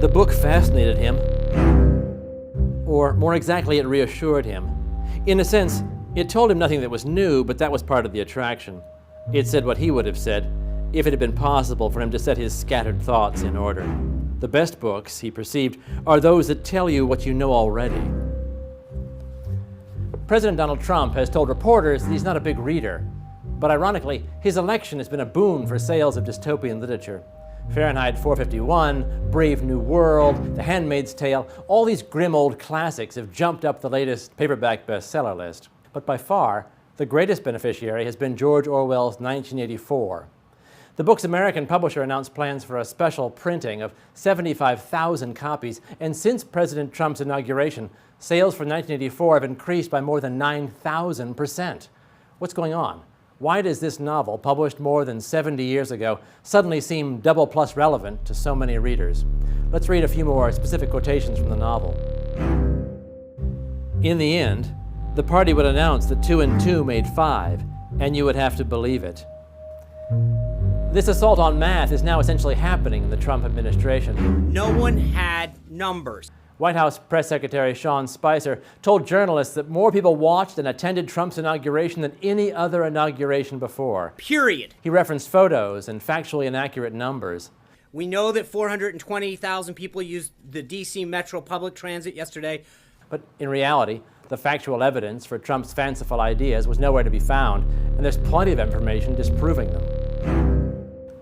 The book fascinated him. Or more exactly, it reassured him. In a sense, it told him nothing that was new, but that was part of the attraction. It said what he would have said if it had been possible for him to set his scattered thoughts in order. The best books, he perceived, are those that tell you what you know already. President Donald Trump has told reporters that he's not a big reader, but ironically, his election has been a boon for sales of dystopian literature. Fahrenheit 451, Brave New World, The Handmaid's Tale, all these grim old classics have jumped up the latest paperback bestseller list. But by far, the greatest beneficiary has been George Orwell's 1984. The book's American publisher announced plans for a special printing of 75,000 copies, and since President Trump's inauguration, sales for 1984 have increased by more than 9,000%. What's going on? Why does this novel, published more than 70 years ago, suddenly seem double plus relevant to so many readers? Let's read a few more specific quotations from the novel. In the end, the party would announce that 2 and 2 made 5, and you would have to believe it. This assault on math is now essentially happening in the Trump administration. No one had numbers. White House Press Secretary Sean Spicer told journalists that more people watched and attended Trump's inauguration than any other inauguration before. Period. He referenced photos and factually inaccurate numbers. We know that 420,000 people used the D.C. Metro public transit yesterday. But in reality, the factual evidence for Trump's fanciful ideas was nowhere to be found, and there's plenty of information disproving them.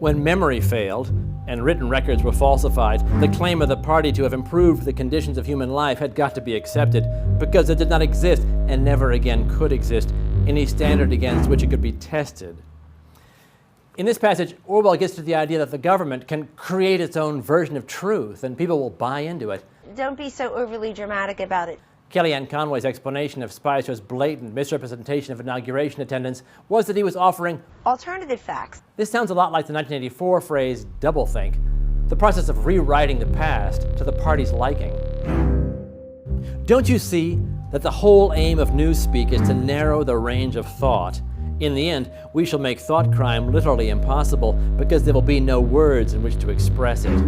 When memory failed and written records were falsified, the claim of the party to have improved the conditions of human life had got to be accepted, because it did not exist, and never again could exist, any standard against which it could be tested. In this passage, Orwell gets to the idea that the government can create its own version of truth, and people will buy into it. Don't be so overly dramatic about it. Kellyanne Conway's explanation of Spicer's blatant misrepresentation of inauguration attendance was that he was offering alternative facts. This sounds a lot like the 1984 phrase doublethink, the process of rewriting the past to the party's liking. Don't you see that the whole aim of newspeak is to narrow the range of thought? In the end, we shall make thought crime literally impossible because there will be no words in which to express it.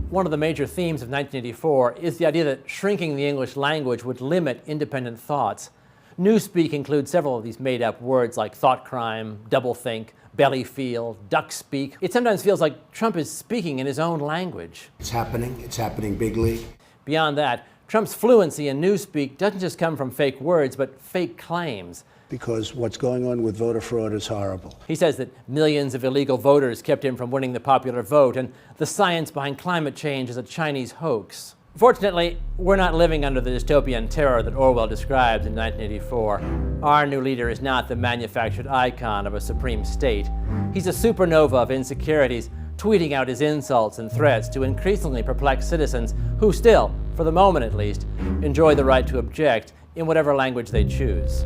One of the major themes of 1984 is the idea that shrinking the English language would limit independent thoughts. Newspeak includes several of these made-up words like thought crime, doublethink, belly feel, duck speak. It sometimes feels like Trump is speaking in his own language. It's happening big league. Beyond that, Trump's fluency in newspeak doesn't just come from fake words, but fake claims. Because what's going on with voter fraud is horrible. He says that millions of illegal voters kept him from winning the popular vote, and the science behind climate change is a Chinese hoax. Fortunately, we're not living under the dystopian terror that Orwell describes in 1984. Our new leader is not the manufactured icon of a supreme state. He's a supernova of insecurities, tweeting out his insults and threats to increasingly perplexed citizens who still, for the moment at least, enjoy the right to object in whatever language they choose.